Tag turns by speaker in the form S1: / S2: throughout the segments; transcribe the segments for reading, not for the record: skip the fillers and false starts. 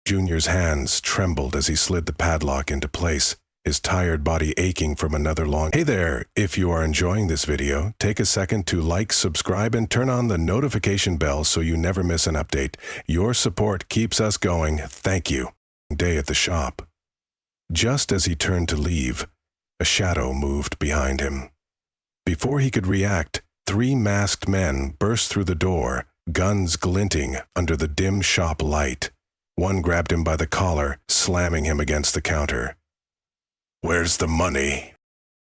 S1: Junior's hands trembled as he slid the padlock into place, his tired body aching from another long... Hey there! If you are enjoying this video, take a second to like, subscribe, and turn on the notification bell so you never miss an update. Your support keeps us going. Thank you. Day at the shop. Just as he turned to leave, a shadow moved behind him. Before he could react, 3 masked men burst through the door, guns glinting under the dim shop light. One grabbed him by the collar, slamming him against the counter. "Where's the money?"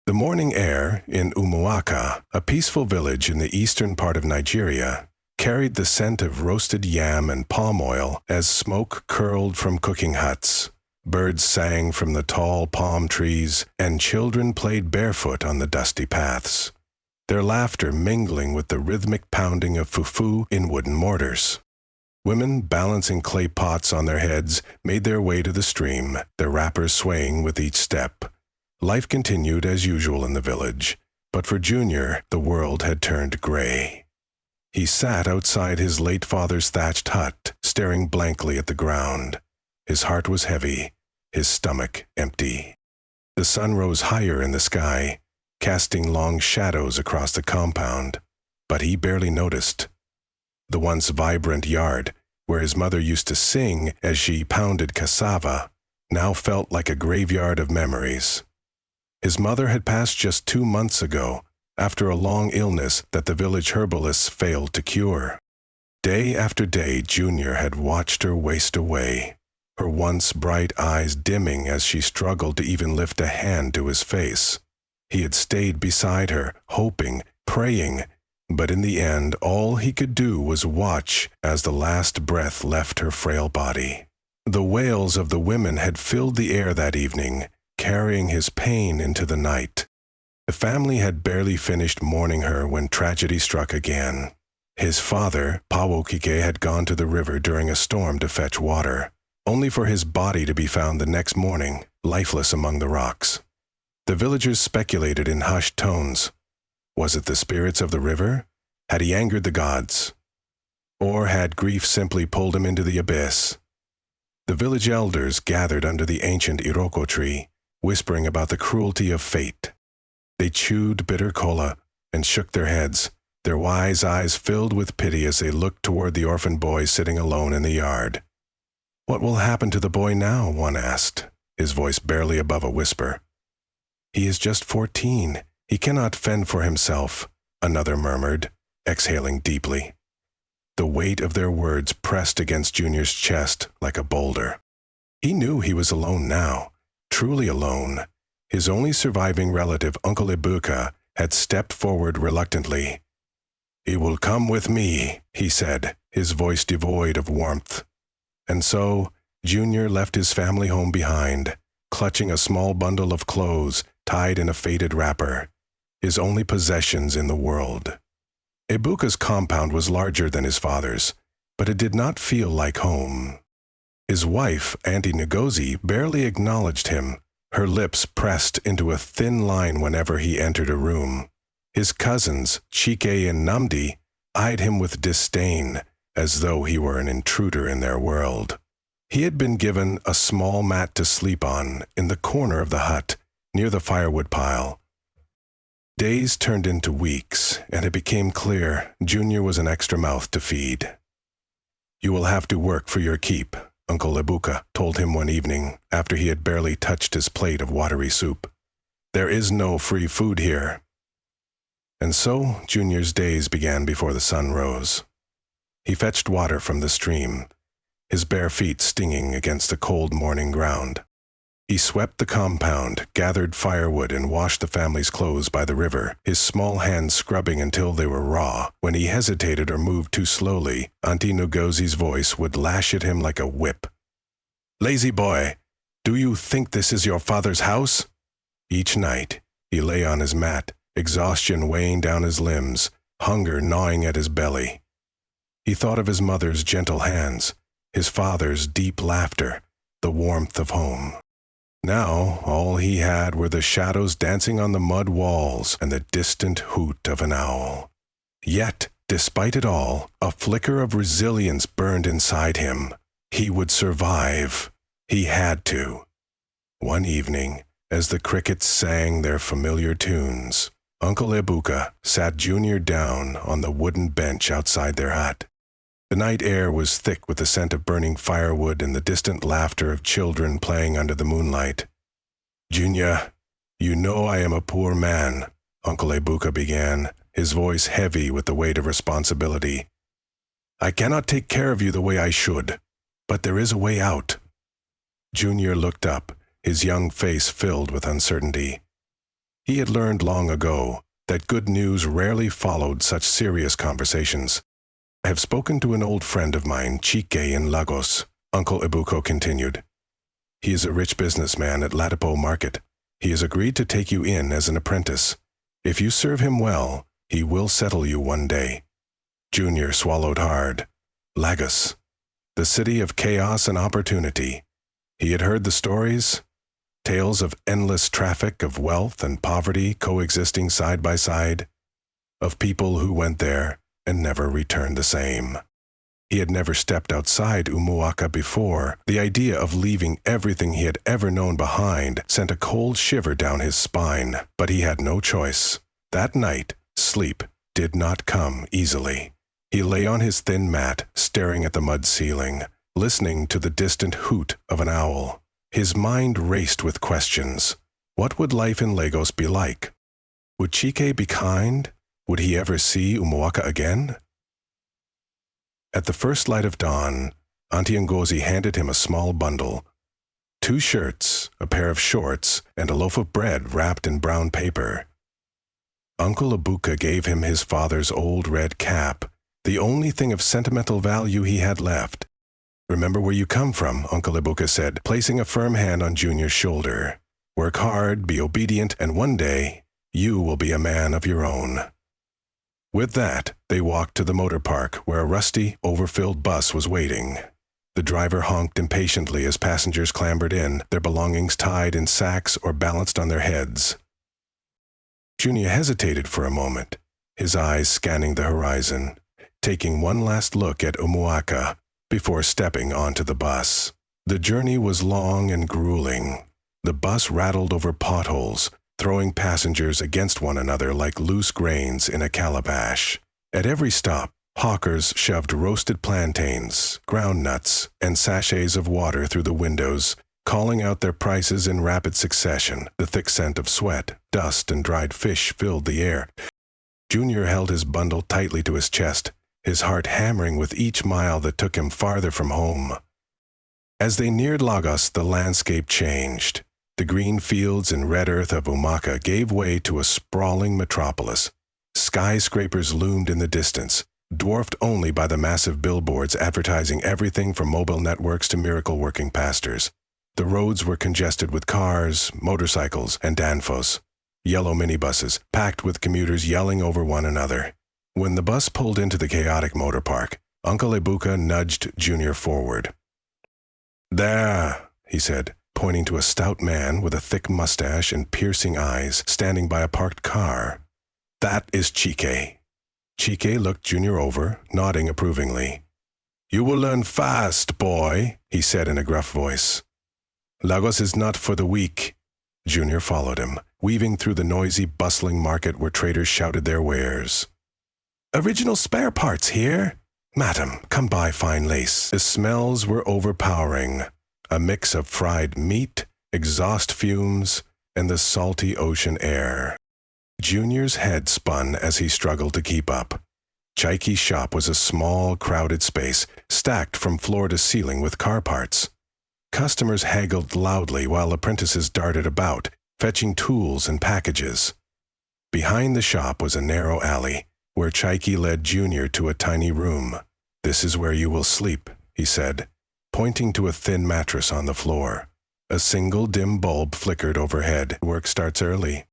S1: The morning air in Umuaka, a peaceful village in the eastern part of Nigeria, carried the scent of roasted yam and palm oil as smoke curled from cooking huts. Birds sang from the tall palm trees, and children played barefoot on the dusty paths, their laughter mingling with the rhythmic pounding of fufu in wooden mortars. Women balancing clay pots on their heads made their way to the stream, their wrappers swaying with each step. Life continued as usual in the village, but for Junior, the world had turned gray. He sat outside his late father's thatched hut, staring blankly at the ground. His heart was heavy, his stomach empty. The sun rose higher in the sky, casting long shadows across the compound, but he barely noticed. The once vibrant yard, where his mother used to sing as she pounded cassava, now felt like a graveyard of memories. His mother had passed just 2 months ago, after a long illness that the village herbalists failed to cure. Day after day, Junior had watched her waste away, her once bright eyes dimming as she struggled to even lift a hand to his face. He had stayed beside her, hoping, praying, but in the end, all he could do was watch as the last breath left her frail body. The wails of the women had filled the air that evening, carrying his pain into the night. The family had barely finished mourning her when tragedy struck again. His father, Pawokike, had gone to the river during a storm to fetch water, only for his body to be found the next morning, lifeless among the rocks. The villagers speculated in hushed tones. Was it the spirits of the river? Had he angered the gods? Or had grief simply pulled him into the abyss? The village elders gathered under the ancient iroko tree, whispering about the cruelty of fate. They chewed bitter cola and shook their heads, their wise eyes filled with pity as they looked toward the orphan boy sitting alone in the yard. "What will happen to the boy now?" one asked, his voice barely above a whisper. "He is just 14. He cannot fend for himself," another murmured, exhaling deeply. The weight of their words pressed against Junior's chest like a boulder. He knew he was alone now, truly alone. His only surviving relative, Uncle Ibuka, had stepped forward reluctantly. "He will come with me," he said, his voice devoid of warmth. And so, Junior left his family home behind, clutching a small bundle of clothes tied in a faded wrapper, his only possessions in the world. Ibuka's compound was larger than his father's, but it did not feel like home. His wife, Auntie Ngozi, barely acknowledged him, her lips pressed into a thin line whenever he entered a room. His cousins, Chike and Namdi, eyed him with disdain, as though he were an intruder in their world. He had been given a small mat to sleep on in the corner of the hut, near the firewood pile. Days turned into weeks, and it became clear Junior was an extra mouth to feed. "You will have to work for your keep," Uncle Ibuka told him one evening after he had barely touched his plate of watery soup. "There is no free food here." And so Junior's days began before the sun rose. He fetched water from the stream, his bare feet stinging against the cold morning ground. He swept the compound, gathered firewood, and washed the family's clothes by the river, his small hands scrubbing until they were raw. When he hesitated or moved too slowly, Auntie Ngozi's voice would lash at him like a whip. "Lazy boy, do you think this is your father's house?" Each night, he lay on his mat, exhaustion weighing down his limbs, hunger gnawing at his belly. He thought of his mother's gentle hands, his father's deep laughter, the warmth of home. Now, all he had were the shadows dancing on the mud walls and the distant hoot of an owl. Yet, despite it all, a flicker of resilience burned inside him. He would survive. He had to. One evening, as the crickets sang their familiar tunes, Uncle Ebuka sat Junior down on the wooden bench outside their hut. The night air was thick with the scent of burning firewood and the distant laughter of children playing under the moonlight. "Junior, you know I am a poor man," Uncle Ebuka began, his voice heavy with the weight of responsibility. "I cannot take care of you the way I should, but there is a way out." Junior looked up, his young face filled with uncertainty. He had learned long ago that good news rarely followed such serious conversations. "I have spoken to an old friend of mine, Chike in Lagos," Uncle Ebuka continued. "He is a rich businessman at Latipo Market. He has agreed to take you in as an apprentice. If you serve him well, he will settle you one day." Junior swallowed hard. Lagos, the city of chaos and opportunity. He had heard the stories, tales of endless traffic of wealth and poverty coexisting side by side, of people who went there and never returned the same. He had never stepped outside Umuaka before. The idea of leaving everything he had ever known behind sent a cold shiver down his spine, but he had no choice. That night, sleep did not come easily. He lay on his thin mat, staring at the mud ceiling, listening to the distant hoot of an owl. His mind raced with questions. What would life in Lagos be like? Would Chike be kind? Would he ever see Umuaka again? At the first light of dawn, Auntie Ngozi handed him a small bundle. 2 shirts, a pair of shorts, and a loaf of bread wrapped in brown paper. Uncle Ebuka gave him his father's old red cap, the only thing of sentimental value he had left. "Remember where you come from," Uncle Ebuka said, placing a firm hand on Junior's shoulder. "Work hard, be obedient, and one day you will be a man of your own." With that, they walked to the motor park where a rusty, overfilled bus was waiting. The driver honked impatiently as passengers clambered in, their belongings tied in sacks or balanced on their heads. Junior hesitated for a moment, his eyes scanning the horizon, taking one last look at Umuaka before stepping onto the bus. The journey was long and grueling. The bus rattled over potholes, throwing passengers against one another like loose grains in a calabash. At every stop, hawkers shoved roasted plantains, ground nuts, and sachets of water through the windows, calling out their prices in rapid succession. The thick scent of sweat, dust, and dried fish filled the air. Junior held his bundle tightly to his chest, his heart hammering with each mile that took him farther from home. As they neared Lagos, the landscape changed. The green fields and red earth of Umuaka gave way to a sprawling metropolis. Skyscrapers loomed in the distance, dwarfed only by the massive billboards advertising everything from mobile networks to miracle-working pastors. The roads were congested with cars, motorcycles, and danfos, yellow minibuses, packed with commuters yelling over one another. When the bus pulled into the chaotic motor park, Uncle Ebuka nudged Junior forward. "There," he said, pointing to a stout man with a thick mustache and piercing eyes standing by a parked car. "That is Chike." Chike looked Junior over, nodding approvingly. "You will learn fast, boy," he said in a gruff voice. "Lagos is not for the weak." Junior followed him, weaving through the noisy, bustling market where traders shouted their wares. "Original spare parts here? Madam, come buy fine lace." The smells were overpowering, a mix of fried meat, exhaust fumes, and the salty ocean air. Junior's head spun as he struggled to keep up. Chike's shop was a small, crowded space, stacked from floor to ceiling with car parts. Customers haggled loudly while apprentices darted about, fetching tools and packages. Behind the shop was a narrow alley, where Chike led Junior to a tiny room. "This is where you will sleep," he said, pointing to a thin mattress on the floor. A single dim bulb flickered overhead. "Work starts early."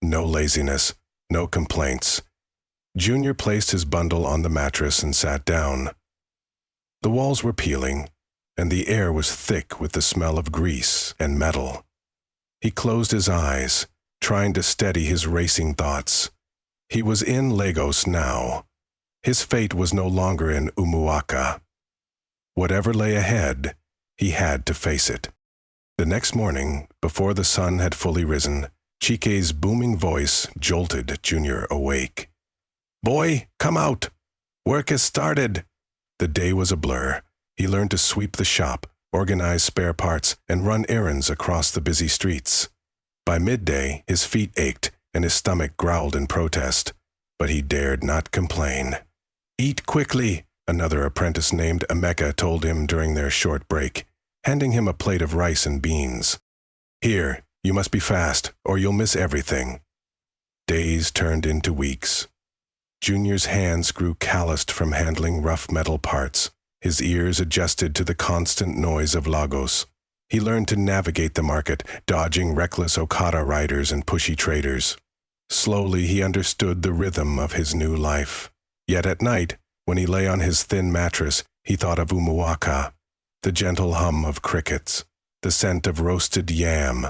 S1: No laziness, no complaints. Junior placed his bundle on the mattress and sat down. The walls were peeling, and the air was thick with the smell of grease and metal. He closed his eyes, trying to steady his racing thoughts. He was in Lagos now. His fate was no longer in Umuaka. Whatever lay ahead, he had to face it. The next morning, before the sun had fully risen, Chike's booming voice jolted Junior awake. "Boy, come out! Work has started!" The day was a blur. He learned to sweep the shop, organize spare parts, and run errands across the busy streets. By midday, his feet ached and his stomach growled in protest, but he dared not complain. "Eat quickly," another apprentice named Emeka told him during their short break, handing him a plate of rice and beans. "Here, you must be fast, or you'll miss everything." Days turned into weeks. Junior's hands grew calloused from handling rough metal parts. His ears adjusted to the constant noise of Lagos. He learned to navigate the market, dodging reckless Okada riders and pushy traders. Slowly, he understood the rhythm of his new life. Yet at night, when he lay on his thin mattress, he thought of Umuaka, the gentle hum of crickets, the scent of roasted yam,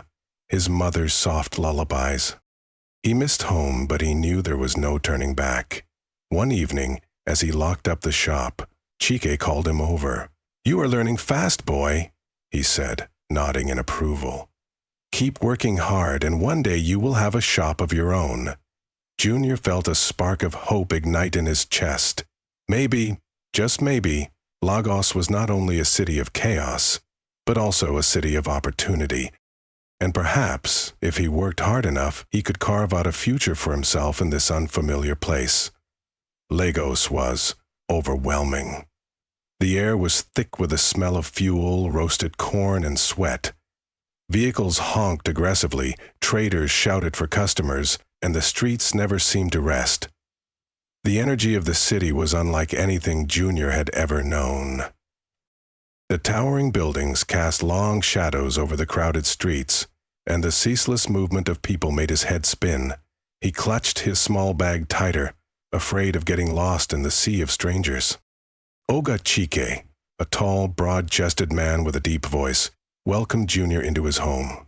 S1: his mother's soft lullabies. He missed home, but he knew there was no turning back. One evening, as he locked up the shop, Chike called him over. "You are learning fast, boy," he said, nodding in approval. "Keep working hard, and one day you will have a shop of your own." Junior felt a spark of hope ignite in his chest. Maybe, just maybe, Lagos was not only a city of chaos, but also a city of opportunity. And perhaps, if he worked hard enough, he could carve out a future for himself in this unfamiliar place. Lagos was overwhelming. The air was thick with the smell of fuel, roasted corn, and sweat. Vehicles honked aggressively, traders shouted for customers, and the streets never seemed to rest. The energy of the city was unlike anything Junior had ever known. The towering buildings cast long shadows over the crowded streets, and the ceaseless movement of people made his head spin. He clutched his small bag tighter, afraid of getting lost in the sea of strangers. Oga Chike, a tall, broad-chested man with a deep voice, welcomed Junior into his home.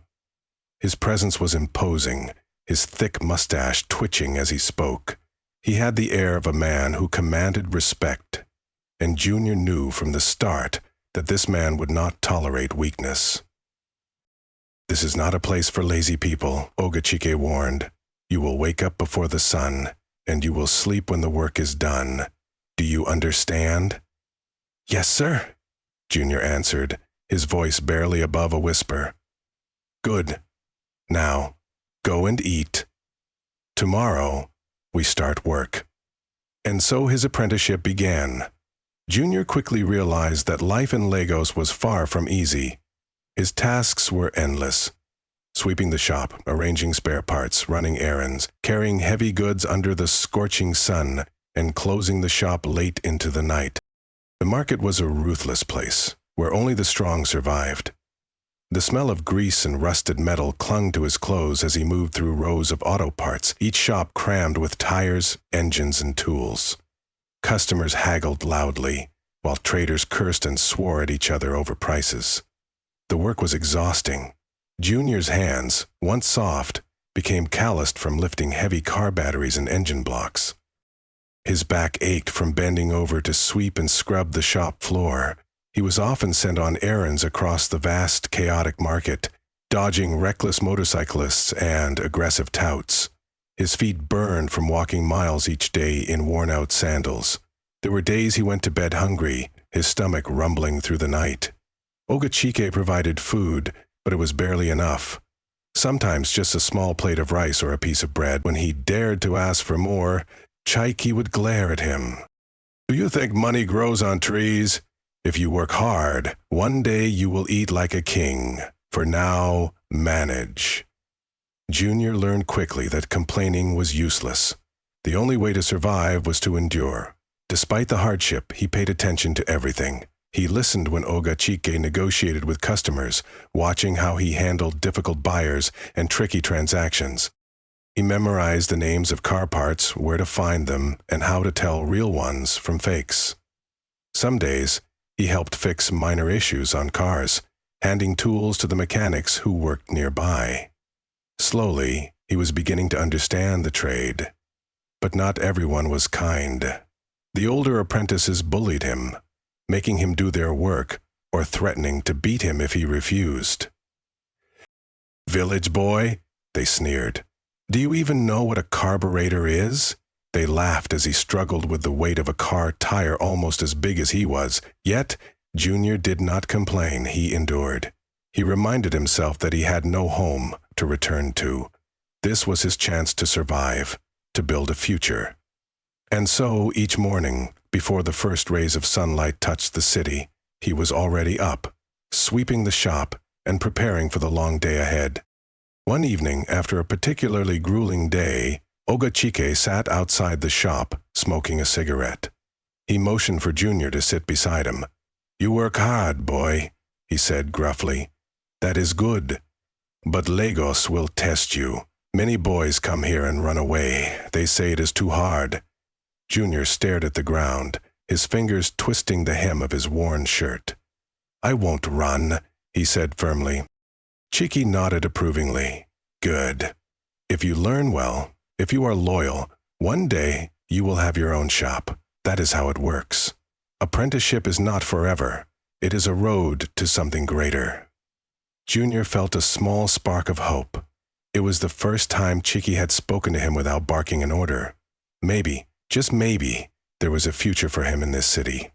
S1: His presence was imposing, his thick mustache twitching as he spoke. He had the air of a man who commanded respect, and Junior knew from the start that this man would not tolerate weakness. "This is not a place for lazy people," Oga Chike warned. "You will wake up before the sun, and you will sleep when the work is done. Do you understand?" "Yes, sir," Junior answered, his voice barely above a whisper. "Good. Now, go and eat. Tomorrow, we start work." And so his apprenticeship began. Junior quickly realized that life in Lagos was far from easy. His tasks were endless. Sweeping the shop, arranging spare parts, running errands, carrying heavy goods under the scorching sun, and closing the shop late into the night. The market was a ruthless place, where only the strong survived. The smell of grease and rusted metal clung to his clothes as he moved through rows of auto parts, each shop crammed with tires, engines, and tools. Customers haggled loudly, while traders cursed and swore at each other over prices. The work was exhausting. Junior's hands, once soft, became calloused from lifting heavy car batteries and engine blocks. His back ached from bending over to sweep and scrub the shop floor. He was often sent on errands across the vast, chaotic market, dodging reckless motorcyclists and aggressive touts. His feet burned from walking miles each day in worn-out sandals. There were days he went to bed hungry, his stomach rumbling through the night. Oga Chike provided food, but it was barely enough. Sometimes just a small plate of rice or a piece of bread. When he dared to ask for more, Chike would glare at him. "Do you think money grows on trees? If you work hard, one day you will eat like a king. For now, manage." Junior learned quickly that complaining was useless. The only way to survive was to endure. Despite the hardship, he paid attention to everything. He listened when Oga Chike negotiated with customers, watching how he handled difficult buyers and tricky transactions. He memorized the names of car parts, where to find them, and how to tell real ones from fakes. Some days, he helped fix minor issues on cars, handing tools to the mechanics who worked nearby. Slowly, he was beginning to understand the trade. But not everyone was kind. The older apprentices bullied him. making him do their work or threatening to beat him if he refused. "Village boy," they sneered. "Do you even know what a carburetor is?" They laughed as he struggled with the weight of a car tire almost as big as he was. Yet, Junior did not complain. He endured. He reminded himself that he had no home to return to. This was his chance to survive, to build a future. And so, each morning, before the first rays of sunlight touched the city, he was already up, sweeping the shop and preparing for the long day ahead. One evening, after a particularly grueling day, Ogachike sat outside the shop, smoking a cigarette. He motioned for Junior to sit beside him. "You work hard, boy," he said gruffly. "That is good. But Lagos will test you. Many boys come here and run away. They say it is too hard." Junior stared at the ground, his fingers twisting the hem of his worn shirt. "I won't run," he said firmly. Chiki nodded approvingly. "Good. If you learn well, if you are loyal, one day you will have your own shop. That is how it works. Apprenticeship is not forever. It is a road to something greater." Junior felt a small spark of hope. It was the first time Chiki had spoken to him without barking an order. Maybe, just maybe, there was a future for him in this city.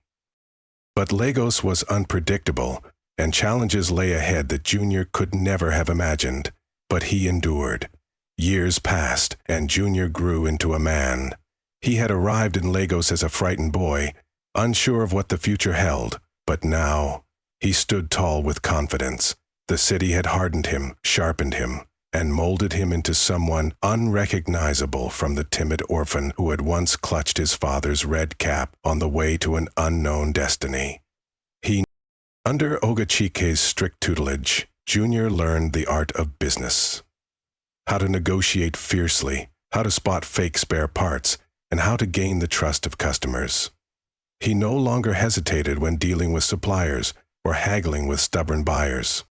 S1: But Lagos was unpredictable, and challenges lay ahead that Junior could never have imagined. But he endured. Years passed, and Junior grew into a man. He had arrived in Lagos as a frightened boy, unsure of what the future held, but now he stood tall with confidence. The city had hardened him, sharpened him, and molded him into someone unrecognizable from the timid orphan who had once clutched his father's red cap on the way to an unknown destiny. Under Ogachike's strict tutelage, Junior learned the art of business. How to negotiate fiercely, how to spot fake spare parts, and how to gain the trust of customers. He no longer hesitated when dealing with suppliers or haggling with stubborn buyers.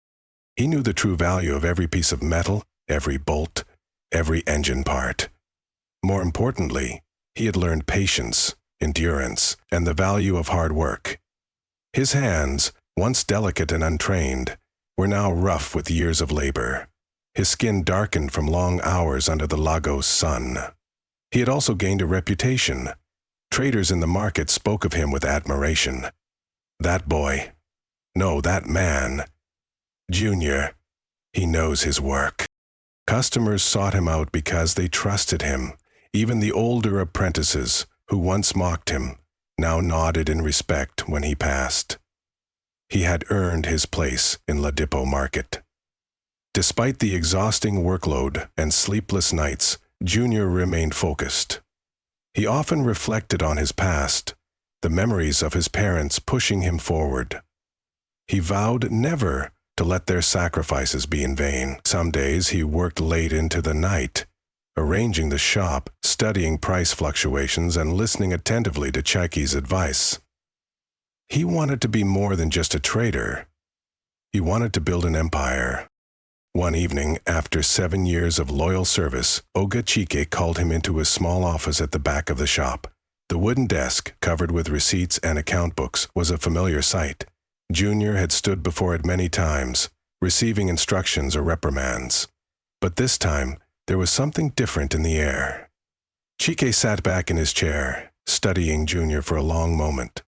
S1: He knew the true value of every piece of metal, every bolt, every engine part. More importantly, he had learned patience, endurance, and the value of hard work. His hands, once delicate and untrained, were now rough with years of labor. His skin darkened from long hours under the Lagos sun. He had also gained a reputation. Traders in the market spoke of him with admiration. That boy, no, that man, Junior, he knows his work. Customers sought him out because they trusted him. Even the older apprentices, who once mocked him, now nodded in respect when he passed. He had earned his place in Ladipo Market. Despite the exhausting workload and sleepless nights, Junior remained focused. He often reflected on his past, the memories of his parents pushing him forward. He vowed never to let their sacrifices be in vain. Some days he worked late into the night, arranging the shop, studying price fluctuations, and listening attentively to Chiki's advice. He wanted to be more than just a trader. He wanted to build an empire. One evening, after 7 years of loyal service, Ogachike called him into his small office at the back of the shop. The wooden desk, covered with receipts and account books, was a familiar sight. Junior had stood before it many times, receiving instructions or reprimands. But this time, there was something different in the air. Chike sat back in his chair, studying Junior for a long moment.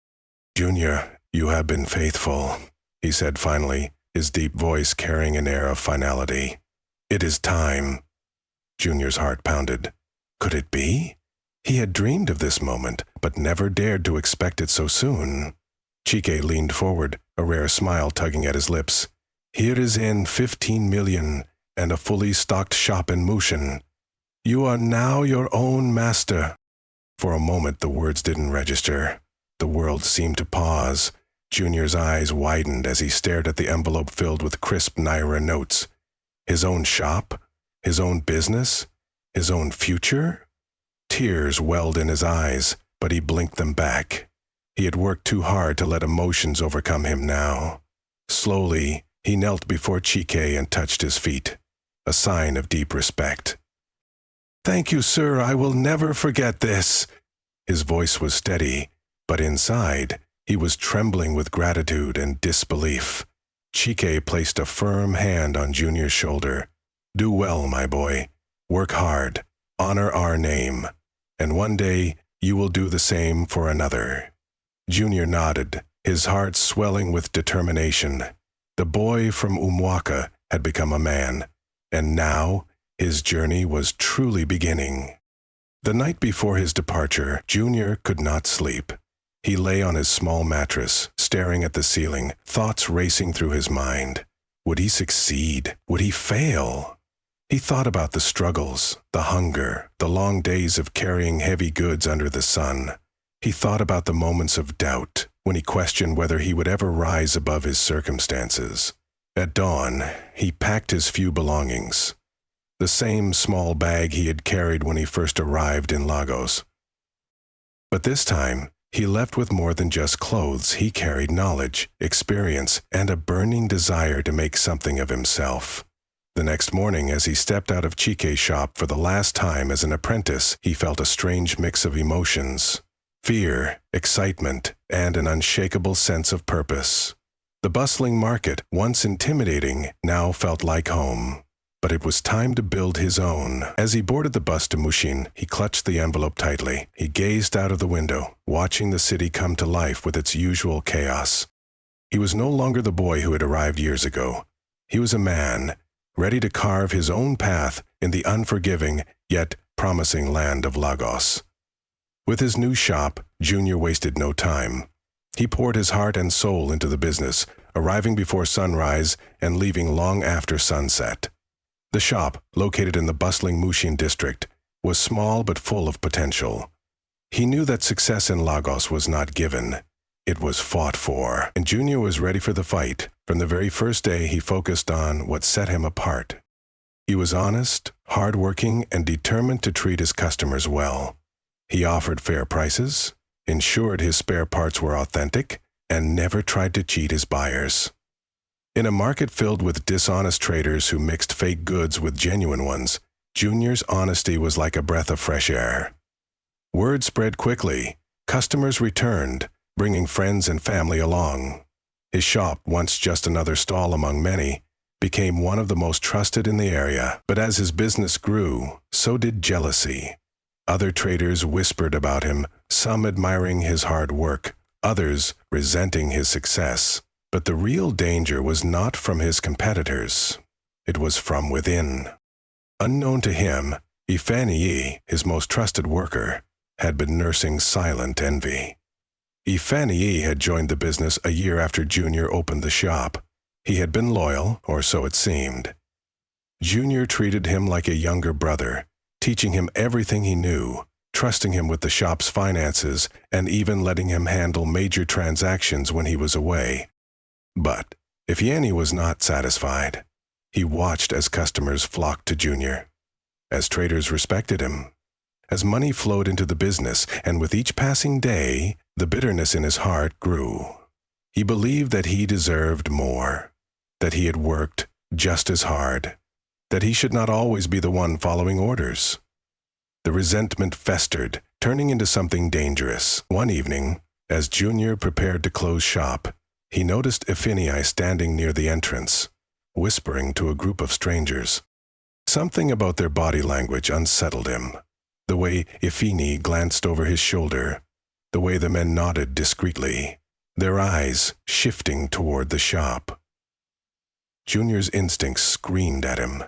S1: "Junior, you have been faithful," he said finally, his deep voice carrying an air of finality. "It is time." Junior's heart pounded. Could it be? He had dreamed of this moment, but never dared to expect it so soon. Chike leaned forward, a rare smile tugging at his lips. "Here is in 15 million and a fully stocked shop in Mushin. You are now your own master." For a moment the words didn't register. The world seemed to pause. Junior's eyes widened as he stared at the envelope filled with crisp Naira notes. His own shop? His own business? His own future? Tears welled in his eyes, but he blinked them back. He had worked too hard to let emotions overcome him now. Slowly, he knelt before Chike and touched his feet, a sign of deep respect. "Thank you, sir. I will never forget this." His voice was steady, but inside, He was trembling with gratitude and disbelief. Chike placed a firm hand on Junior's shoulder. "Do well, my boy. Work hard. Honor our name. And one day you will do the same for another." Junior nodded, his heart swelling with determination. The boy from Umwaka had become a man, and now his journey was truly beginning. The night before his departure, Junior could not sleep. He lay on his small mattress, staring at the ceiling, thoughts racing through his mind. Would he succeed? Would he fail? He thought about the struggles, the hunger, the long days of carrying heavy goods under the sun. He thought about the moments of doubt, when he questioned whether he would ever rise above his circumstances. At dawn, he packed his few belongings. The same small bag he had carried when he first arrived in Lagos. But this time, he left with more than just clothes. He carried knowledge, experience, and a burning desire to make something of himself. The next morning, as he stepped out of Chike's shop for the last time as an apprentice, he felt a strange mix of emotions: fear, excitement, and an unshakable sense of purpose. The bustling market, once intimidating, now felt like home. But it was time to build his own. As he boarded the bus to Mushin, he clutched the envelope tightly. He gazed out of the window, watching the city come to life with its usual chaos. He was no longer the boy who had arrived years ago. He was a man, ready to carve his own path in the unforgiving, yet promising land of Lagos. With his new shop, Junior wasted no time. He poured his heart and soul into the business, arriving before sunrise and leaving long after sunset. The shop, located in the bustling Mushin district, was small but full of potential. He knew that success in Lagos was not given. It was fought for, and Junior was ready for the fight. From the very first day, he focused on what set him apart. He was honest, hardworking, and determined to treat his customers well. He offered fair prices, ensured his spare parts were authentic, and never tried to cheat his buyers. In a market filled with dishonest traders who mixed fake goods with genuine ones, Junior's honesty was like a breath of fresh air. Word spread quickly. Customers returned, bringing friends and family along. His shop, once just another stall among many, became one of the most trusted in the area. But as his business grew, so did jealousy. Other traders whispered about him, some admiring his hard work, others resenting his success. But the real danger was not from his competitors. It was from within. Unknown to him, Ifaniyi, his most trusted worker, had been nursing silent envy. Ifaniyi had joined the business a year after Junior opened the shop. He had been loyal, or so it seemed. Junior treated him like a younger brother, teaching him everything he knew, trusting him with the shop's finances, and even letting him handle major transactions when he was away. But Ifeanyi was not satisfied. He watched as customers flocked to Junior, as traders respected him, as money flowed into the business, and with each passing day, the bitterness in his heart grew. He believed that he deserved more, that he had worked just as hard, that he should not always be the one following orders. The resentment festered, turning into something dangerous. One evening, as Junior prepared to close shop, he noticed Ifeanyi standing near the entrance, whispering to a group of strangers. Something about their body language unsettled him. The way Ifeanyi glanced over his shoulder, the way the men nodded discreetly, their eyes shifting toward the shop. Junior's instincts screamed at him.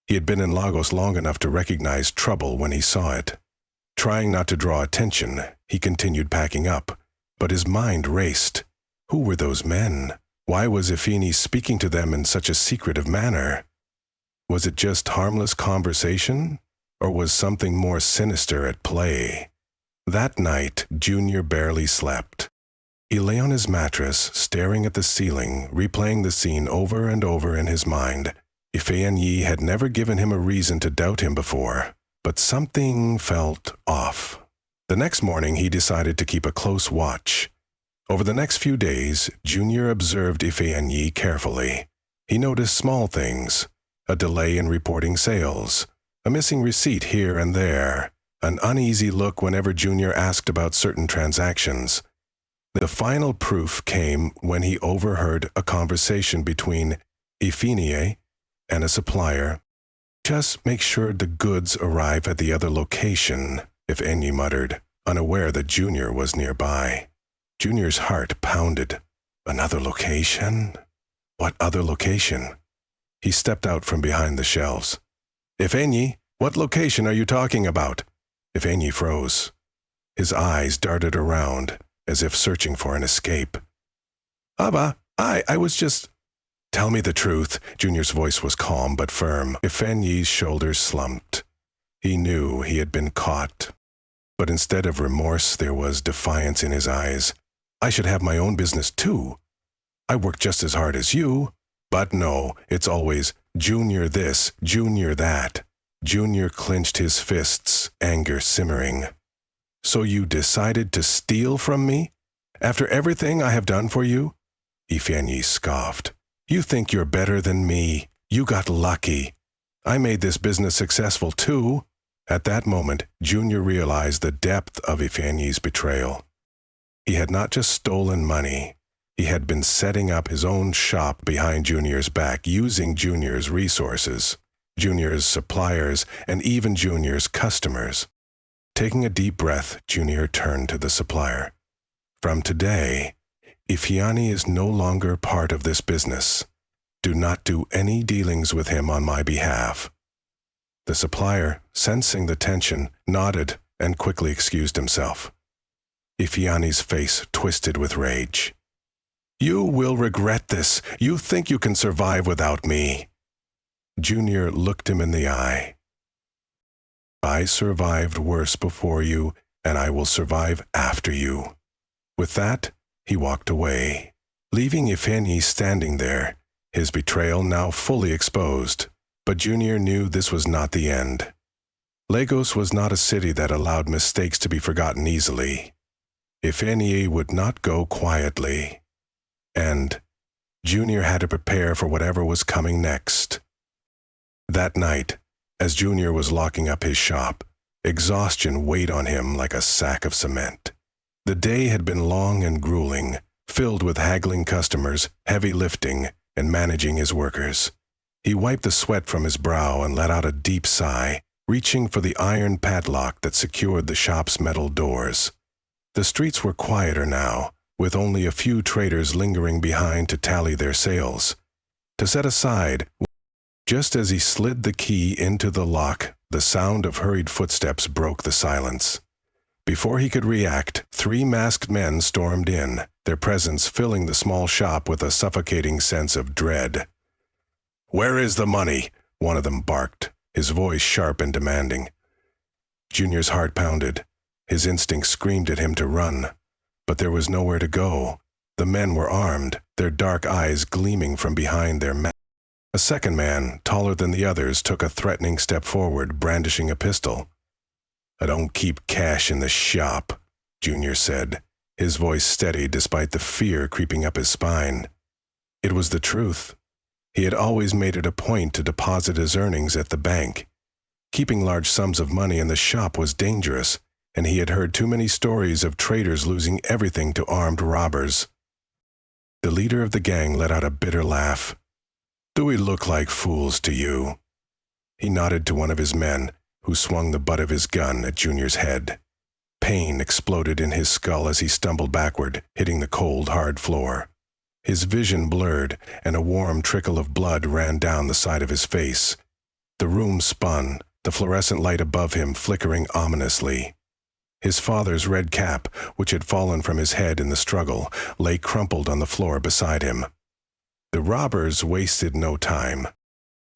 S1: He had been in Lagos long enough to recognize trouble when he saw it. Trying not to draw attention, he continued packing up, but his mind raced. Who were those men? Why was Ifeanyi speaking to them in such a secretive manner? Was it just harmless conversation, or was something more sinister at play? That night, Junior barely slept. He lay on his mattress, staring at the ceiling, replaying the scene over and over in his mind. Ifeanyi had never given him a reason to doubt him before, but something felt off. The next morning, he decided to keep a close watch. Over the next few days, Junior observed Ifeanyi carefully. He noticed small things: a delay in reporting sales, a missing receipt here and there, an uneasy look whenever Junior asked about certain transactions. The final proof came when he overheard a conversation between Iphigenie and a supplier. "Just make sure the goods arrive at the other location," Iphigenie muttered, unaware that Junior was nearby. Junior's heart pounded. Another location? What other location? He stepped out from behind the shelves. "Iphigenie, what location are you talking about?" Iphigenie froze. His eyes darted around, as if searching for an escape. "Abba, I was just—" "Tell me the truth." Junior's voice was calm but firm. Iphigenie's shoulders slumped. He knew he had been caught. But instead of remorse, there was defiance in his eyes. "I should have my own business too. I work just as hard as you. But no, it's always Junior this, Junior that." Junior clenched his fists, anger simmering. "So you decided to steal from me? After everything I have done for you?" Iphigenie scoffed. "You think you're better than me. You got lucky. I made this business successful too." At that moment, Junior realized the depth of Iphigenie's betrayal. He had not just stolen money. He had been setting up his own shop behind Junior's back, using Junior's resources, Junior's suppliers, and even Junior's customers. Taking a deep breath, Junior turned to the supplier. "From today, Iphigenie is no longer part of this business. Do not do any dealings with him on my behalf." The supplier, sensing the tension, nodded and quickly excused himself. Iphigenie's face twisted with rage. "You will regret this. You think you can survive without me." Junior looked him in the eye. "I survived worse before you, and I will survive after you." With that, he walked away, leaving Iphigenie standing there, his betrayal now fully exposed. But Junior knew this was not the end. Lagos was not a city that allowed mistakes to be forgotten easily. Iphigenie would not go quietly. And Junior had to prepare for whatever was coming next. That night, as Junior was locking up his shop, exhaustion weighed on him like a sack of cement. The day had been long and grueling, filled with haggling customers, heavy lifting, and managing his workers. He wiped the sweat from his brow and let out a deep sigh, reaching for the iron padlock that secured the shop's metal doors. The streets were quieter now, with only a few traders lingering behind to tally their sales. To set aside, just as he slid the key into the lock, the sound of hurried footsteps broke the silence. Before he could react, 3 masked men stormed in, their presence filling the small shop with a suffocating sense of dread. "Where is the money?" one of them barked, his voice sharp and demanding. Junior's heart pounded. His instinct screamed at him to run. But there was nowhere to go. The men were armed, their dark eyes gleaming from behind their masks. A second man, taller than the others, took a threatening step forward, brandishing a pistol. "I don't keep cash in the shop," Junior said, his voice steady despite the fear creeping up his spine. It was the truth. He had always made it a point to deposit his earnings at the bank. Keeping large sums of money in the shop was dangerous, and he had heard too many stories of traders losing everything to armed robbers. The leader of the gang let out a bitter laugh. "Do we look like fools to you?" He nodded to one of his men, who swung the butt of his gun at Junior's head. Pain exploded in his skull as he stumbled backward, hitting the cold, hard floor. His vision blurred, and a warm trickle of blood ran down the side of his face. The room spun, the fluorescent light above him flickering ominously. His father's red cap, which had fallen from his head in the struggle, lay crumpled on the floor beside him. The robbers wasted no time.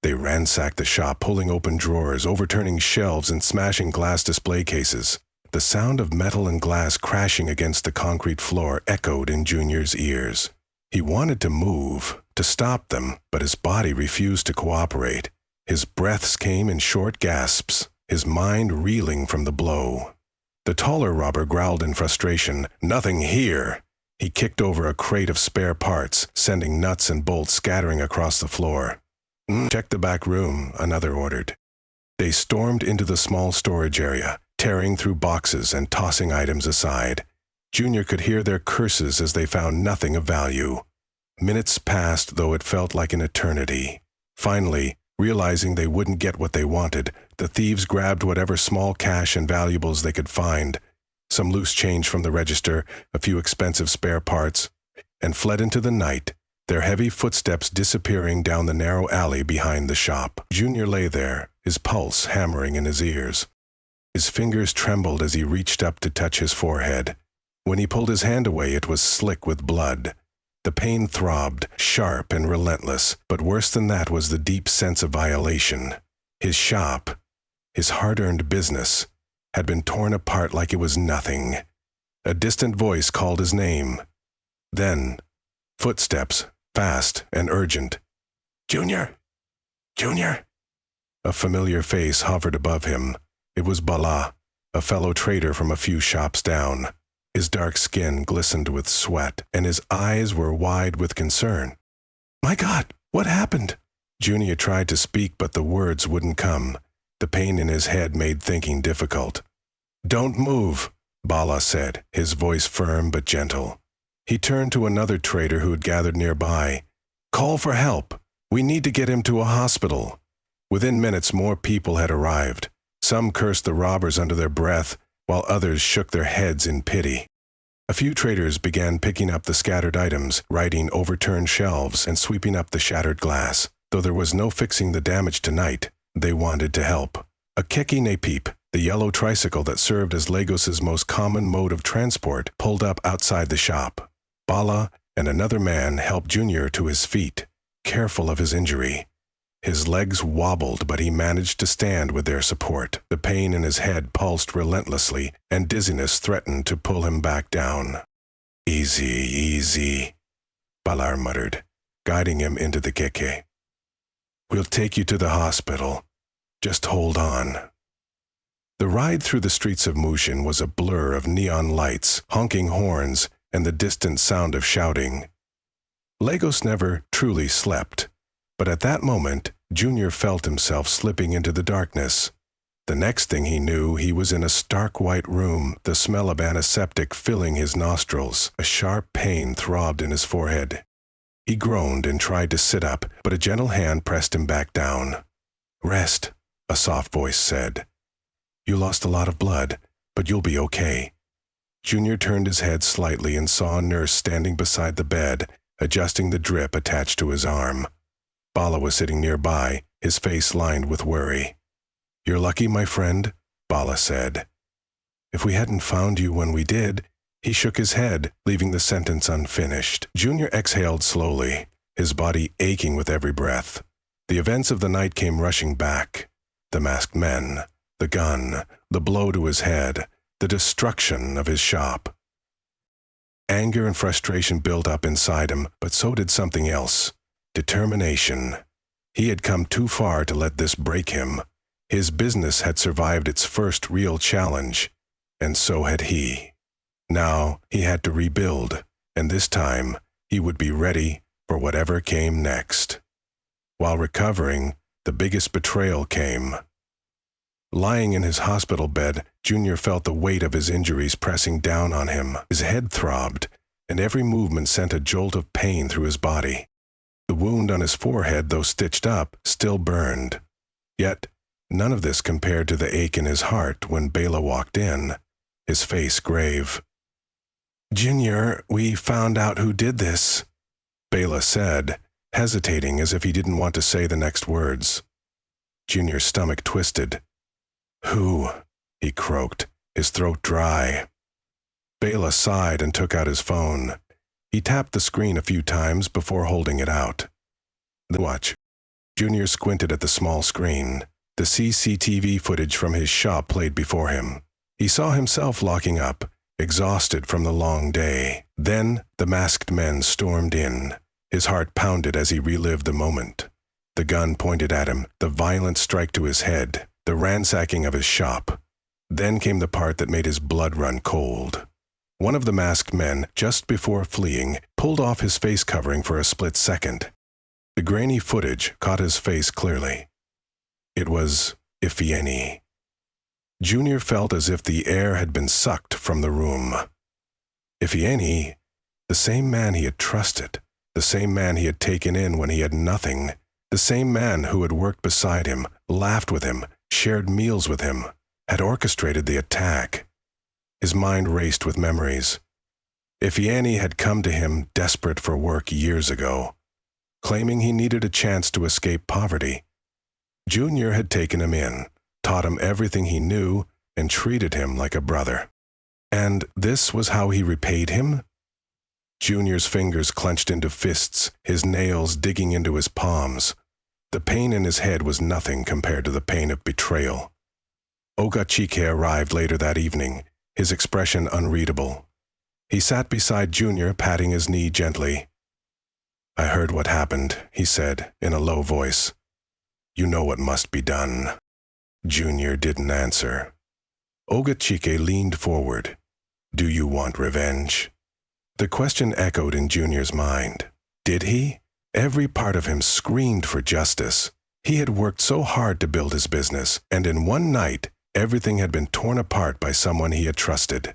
S1: They ransacked the shop, pulling open drawers, overturning shelves, and smashing glass display cases. The sound of metal and glass crashing against the concrete floor echoed in Junior's ears. He wanted to move, to stop them, but his body refused to cooperate. His breaths came in short gasps, his mind reeling from the blow. The taller robber growled in frustration, "Nothing here!" He kicked over a crate of spare parts, sending nuts and bolts scattering across the floor. "Check the back room," another ordered. They stormed into the small storage area, tearing through boxes and tossing items aside. Junior could hear their curses as they found nothing of value. Minutes passed, though it felt like an eternity. Finally, realizing they wouldn't get what they wanted, the thieves grabbed whatever small cash and valuables they could find, some loose change from the register, a few expensive spare parts, and fled into the night, their heavy footsteps disappearing down the narrow alley behind the shop. Junior lay there, his pulse hammering in his ears. His fingers trembled as he reached up to touch his forehead. When he pulled his hand away, it was slick with blood. The pain throbbed, sharp and relentless, but worse than that was the deep sense of violation. His shop, his hard-earned business, had been torn apart like it was nothing. A distant voice called his name. Then, footsteps, fast and urgent. "Junior! Junior!" A familiar face hovered above him. It was Bala, a fellow trader from a few shops down. His dark skin glistened with sweat, and his eyes were wide with concern. "My God, what happened?" Junior tried to speak, but the words wouldn't come. The pain in his head made thinking difficult. "Don't move," Bala said, his voice firm but gentle. He turned to another trader who had gathered nearby. "Call for help. We need to get him to a hospital." Within minutes, more people had arrived. Some cursed the robbers under their breath, while others shook their heads in pity. A few traders began picking up the scattered items, righting overturned shelves and sweeping up the shattered glass. Though there was no fixing the damage tonight, they wanted to help. A keki nepip, the yellow tricycle that served as Lagos's most common mode of transport, pulled up outside the shop. Bala and another man helped Junior to his feet, careful of his injury. His legs wobbled, but he managed to stand with their support. The pain in his head pulsed relentlessly, and dizziness threatened to pull him back down. "Easy, easy," Bala muttered, guiding him into the keke. "We'll take you to the hospital. Just hold on." The ride through the streets of Mushin was a blur of neon lights, honking horns, and the distant sound of shouting. Lagos never truly slept, but at that moment, Junior felt himself slipping into the darkness. The next thing he knew, he was in a stark white room, the smell of antiseptic filling his nostrils. A sharp pain throbbed in his forehead. He groaned and tried to sit up, but a gentle hand pressed him back down. "Rest," a soft voice said. "You lost a lot of blood, but you'll be okay." Junior turned his head slightly and saw a nurse standing beside the bed, adjusting the drip attached to his arm. Bala was sitting nearby, his face lined with worry. "You're lucky, my friend," Bala said. "If we hadn't found you when we did," he shook his head, leaving the sentence unfinished. Junior exhaled slowly, his body aching with every breath. The events of the night came rushing back. The masked men, the gun, the blow to his head, the destruction of his shop. Anger and frustration built up inside him, but so did something else. Determination. He had come too far to let this break him. His business had survived its first real challenge, and so had he. Now he had to rebuild, and this time he would be ready for whatever came next. While recovering, the biggest betrayal came. Lying in his hospital bed, Junior felt the weight of his injuries pressing down on him. His head throbbed, and every movement sent a jolt of pain through his body. The wound on his forehead, though stitched up, still burned. Yet, none of this compared to the ache in his heart when Bala walked in, his face grave. "Junior, we found out who did this," Bala said, hesitating as if he didn't want to say the next words. Junior's stomach twisted. "Who?" he croaked, his throat dry. Bala sighed and took out his phone. He tapped the screen a few times before holding it out. The watch. Junior squinted at the small screen. The CCTV footage from his shop played before him. He saw himself locking up, exhausted from the long day. Then the masked men stormed in. His heart pounded as he relived the moment. The gun pointed at him, the violent strike to his head, the ransacking of his shop. Then came the part that made his blood run cold. One of the masked men, just before fleeing, pulled off his face covering for a split second. The grainy footage caught his face clearly. It was Ifeanyi. Junior felt as if the air had been sucked from the room. Ifeani, the same man he had trusted, the same man he had taken in when he had nothing, the same man who had worked beside him, laughed with him, shared meals with him, had orchestrated the attack. His mind raced with memories. Ifeani had come to him desperate for work years ago, claiming he needed a chance to escape poverty. Junior had taken him in, taught him everything he knew, and treated him like a brother. And this was how he repaid him? Junior's fingers clenched into fists, his nails digging into his palms. The pain in his head was nothing compared to the pain of betrayal. Ogachike arrived later that evening, his expression unreadable. He sat beside Junior, patting his knee gently. "I heard what happened," he said in a low voice. "You know what must be done." Junior didn't answer. Ogachike leaned forward. "Do you want revenge?" The question echoed in Junior's mind. Did he? Every part of him screamed for justice. He had worked so hard to build his business, and in one night, everything had been torn apart by someone he had trusted.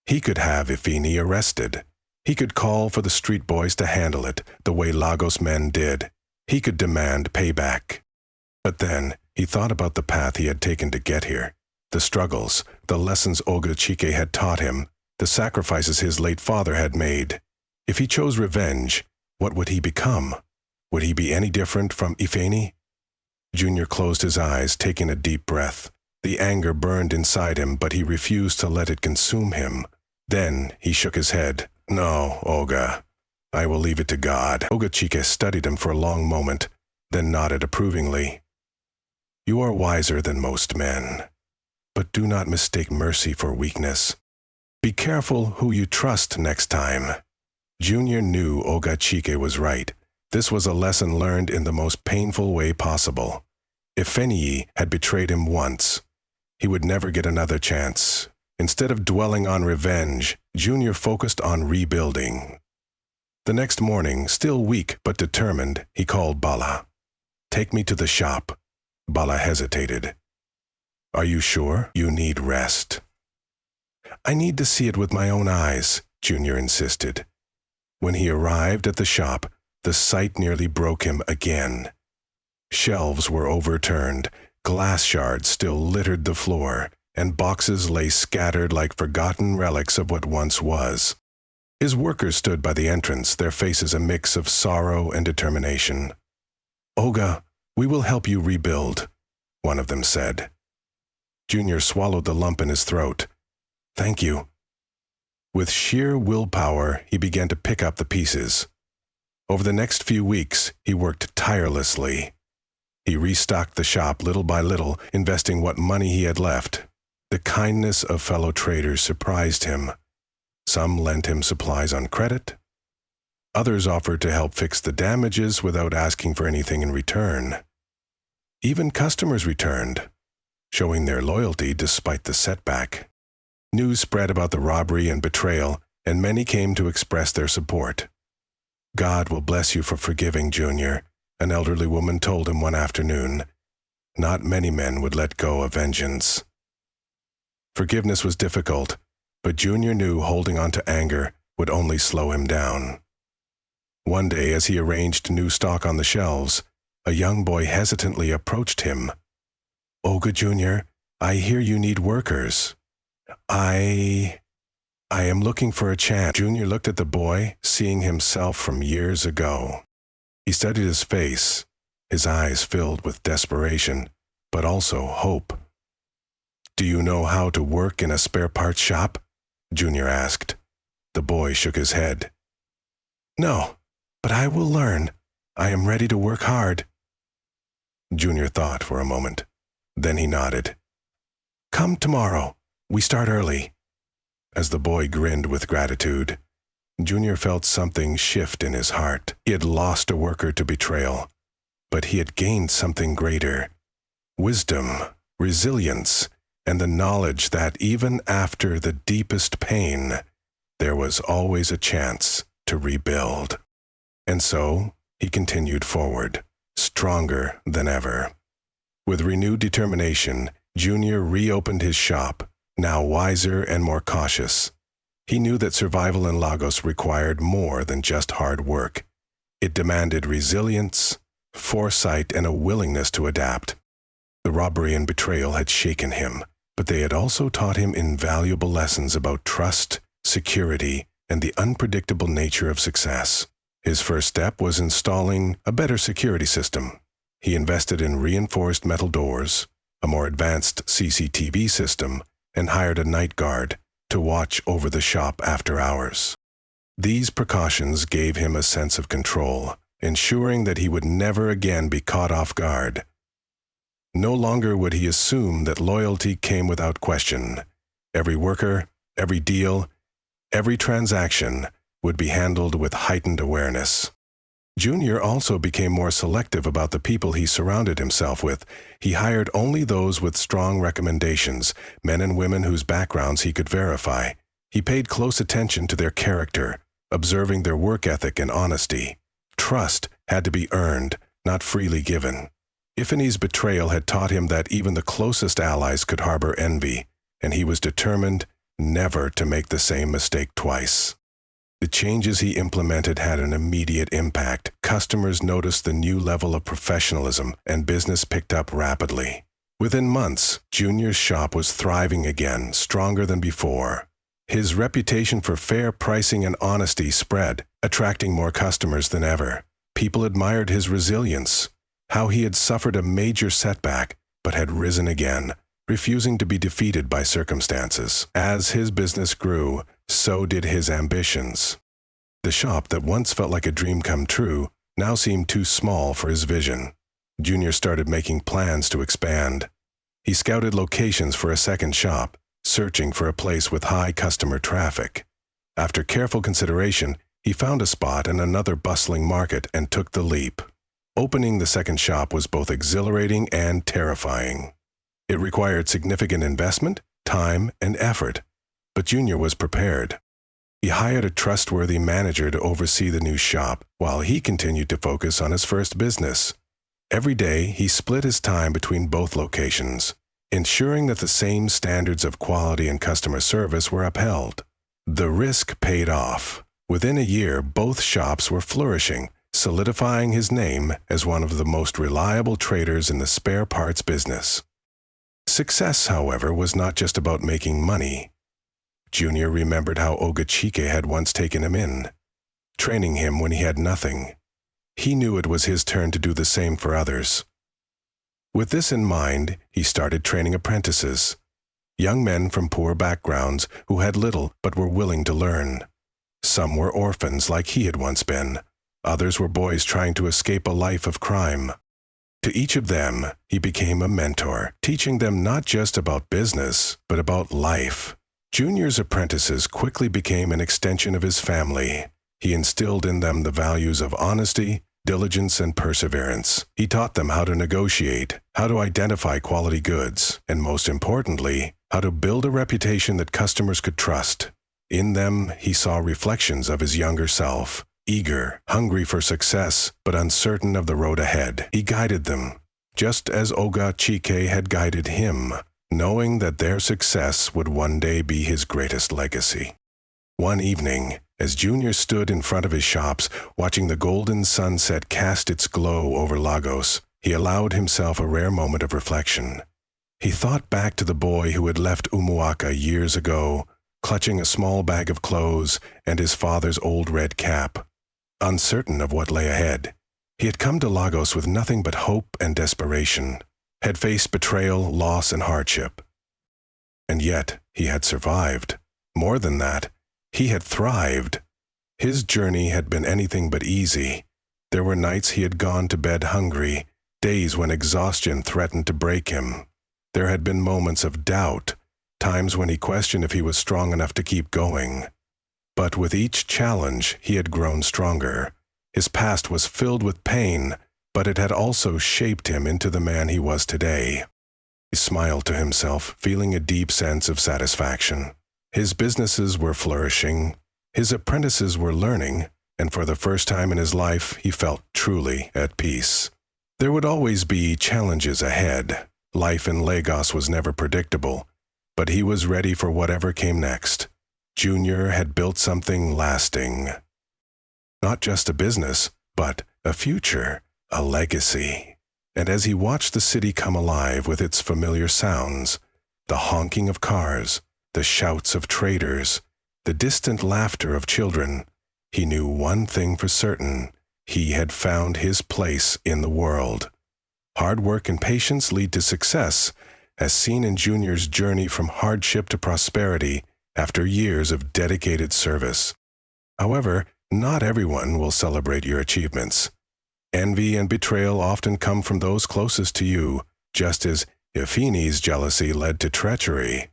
S1: He could have Ifeani arrested. He could call for the street boys to handle it, the way Lagos men did. He could demand payback. But then, he thought about the path he had taken to get here, the struggles, the lessons Ogachike had taught him, the sacrifices his late father had made. If he chose revenge, what would he become? Would he be any different from Ifeani? Junior closed his eyes, taking a deep breath. The anger burned inside him, but he refused to let it consume him. Then he shook his head. "No, Oga. I will leave it to God." Ogachike studied him for a long moment, then nodded approvingly. "You are wiser than most men. But do not mistake mercy for weakness. Be careful who you trust next time." Junior knew Ogachike was right. This was a lesson learned in the most painful way possible. Ifeani had betrayed him once. He would never get another chance. Instead of dwelling on revenge, Junior focused on rebuilding. The next morning, still weak but determined, he called Bala. "Take me to the shop." Bala hesitated. "Are you sure you need rest?" "I need to see it with my own eyes," Junior insisted. When he arrived at the shop, the sight nearly broke him again. Shelves were overturned, glass shards still littered the floor, and boxes lay scattered like forgotten relics of what once was. His workers stood by the entrance, their faces a mix of sorrow and determination. "Oga, we will help you rebuild," one of them said. Junior swallowed the lump in his throat. "Thank you." With sheer willpower, he began to pick up the pieces. Over the next few weeks, he worked tirelessly. He restocked the shop little by little, investing what money he had left. The kindness of fellow traders surprised him. Some lent him supplies on credit. Others offered to help fix the damages without asking for anything in return. Even customers returned, showing their loyalty despite the setback. News spread about the robbery and betrayal, and many came to express their support. "God will bless you for forgiving, Junior," an elderly woman told him one afternoon. Not many men would let go of vengeance. Forgiveness was difficult, but Junior knew holding on to anger would only slow him down. One day, as he arranged new stock on the shelves, a young boy hesitantly approached him. "Oga Junior, I hear you need workers." I am looking for a chance." Junior looked at the boy, seeing himself from years ago. He studied his face, his eyes filled with desperation, but also hope. "Do you know how to work in a spare parts shop?" Junior asked. The boy shook his head. "No, but I will learn. I am ready to work hard." Junior thought for a moment. Then he nodded. "Come tomorrow. We start early." As the boy grinned with gratitude, Junior felt something shift in his heart. He had lost a worker to betrayal, but he had gained something greater: wisdom, resilience, and the knowledge that even after the deepest pain, there was always a chance to rebuild. And so, he continued forward, stronger than ever. With renewed determination, Junior reopened his shop, now wiser and more cautious. He knew that survival in Lagos required more than just hard work. It demanded resilience, foresight, and a willingness to adapt. The robbery and betrayal had shaken him, but they had also taught him invaluable lessons about trust, security, and the unpredictable nature of success. His first step was installing a better security system. He invested in reinforced metal doors, a more advanced CCTV system, and hired a night guard to watch over the shop after hours. These precautions gave him a sense of control, ensuring that he would never again be caught off guard. No longer would he assume that loyalty came without question. Every worker, every deal, every transaction would be handled with heightened awareness. Junior also became more selective about the people he surrounded himself with. He hired only those with strong recommendations, men and women whose backgrounds he could verify. He paid close attention to their character, observing their work ethic and honesty. Trust had to be earned, not freely given. Ifani's betrayal had taught him that even the closest allies could harbor envy, and he was determined never to make the same mistake twice. The changes he implemented had an immediate impact. Customers noticed the new level of professionalism, and business picked up rapidly. Within months, Junior's shop was thriving again, stronger than before. His reputation for fair pricing and honesty spread, attracting more customers than ever. People admired his resilience, how he had suffered a major setback but had risen again, refusing to be defeated by circumstances. As his business grew, so did his ambitions. The shop that once felt like a dream come true now seemed too small for his vision. Junior started making plans to expand. He scouted locations for a second shop, searching for a place with high customer traffic. After careful consideration, he found a spot in another bustling market and took the leap. Opening the second shop was both exhilarating and terrifying. It required significant investment, time, and effort, but Junior was prepared. He hired a trustworthy manager to oversee the new shop, while he continued to focus on his first business. Every day, he split his time between both locations, ensuring that the same standards of quality and customer service were upheld. The risk paid off. Within a year, both shops were flourishing, solidifying his name as one of the most reliable traders in the spare parts business. Success, however, was not just about making money. Junior remembered how Ogachike had once taken him in, training him when he had nothing. He knew it was his turn to do the same for others. With this in mind, he started training apprentices, young men from poor backgrounds who had little but were willing to learn. Some were orphans like he had once been. Others were boys trying to escape a life of crime. To each of them, he became a mentor, teaching them not just about business, but about life. Junior's apprentices quickly became an extension of his family. He instilled in them the values of honesty, diligence, and perseverance. He taught them how to negotiate, how to identify quality goods, and most importantly, how to build a reputation that customers could trust. In them, he saw reflections of his younger self, eager, hungry for success, but uncertain of the road ahead. He guided them, just as Ogachike had guided him, knowing that their success would one day be his greatest legacy. One evening, as Junior stood in front of his shops, watching the golden sunset cast its glow over Lagos, he allowed himself a rare moment of reflection. He thought back to the boy who had left Umuaka years ago, clutching a small bag of clothes and his father's old red cap. Uncertain of what lay ahead, he had come to Lagos with nothing but hope and desperation, had faced betrayal, loss, and hardship. And yet, he had survived. More than that, he had thrived. His journey had been anything but easy. There were nights he had gone to bed hungry, days when exhaustion threatened to break him. There had been moments of doubt, times when he questioned if he was strong enough to keep going. But with each challenge, he had grown stronger. His past was filled with pain, but it had also shaped him into the man he was today. He smiled to himself, feeling a deep sense of satisfaction. His businesses were flourishing, his apprentices were learning, and for the first time in his life, he felt truly at peace. There would always be challenges ahead. Life in Lagos was never predictable, but he was ready for whatever came next. Junior had built something lasting. Not just a business, but a future, a legacy. And as he watched the city come alive with its familiar sounds, the honking of cars, the shouts of traders, the distant laughter of children, he knew one thing for certain: he had found his place in the world. Hard work and patience lead to success, as seen in Junior's journey from hardship to prosperity after years of dedicated service. However, not everyone will celebrate your achievements. Envy and betrayal often come from those closest to you, just as Ifini's jealousy led to treachery.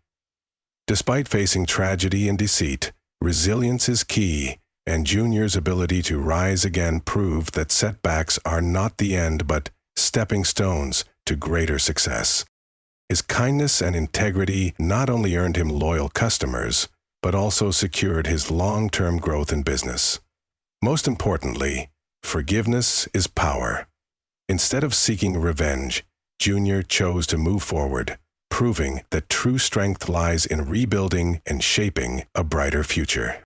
S1: Despite facing tragedy and deceit, resilience is key, and Junior's ability to rise again proved that setbacks are not the end but stepping stones to greater success. His kindness and integrity not only earned him loyal customers, but also secured his long-term growth in business. Most importantly, forgiveness is power. Instead of seeking revenge, Junior chose to move forward, proving that true strength lies in rebuilding and shaping a brighter future.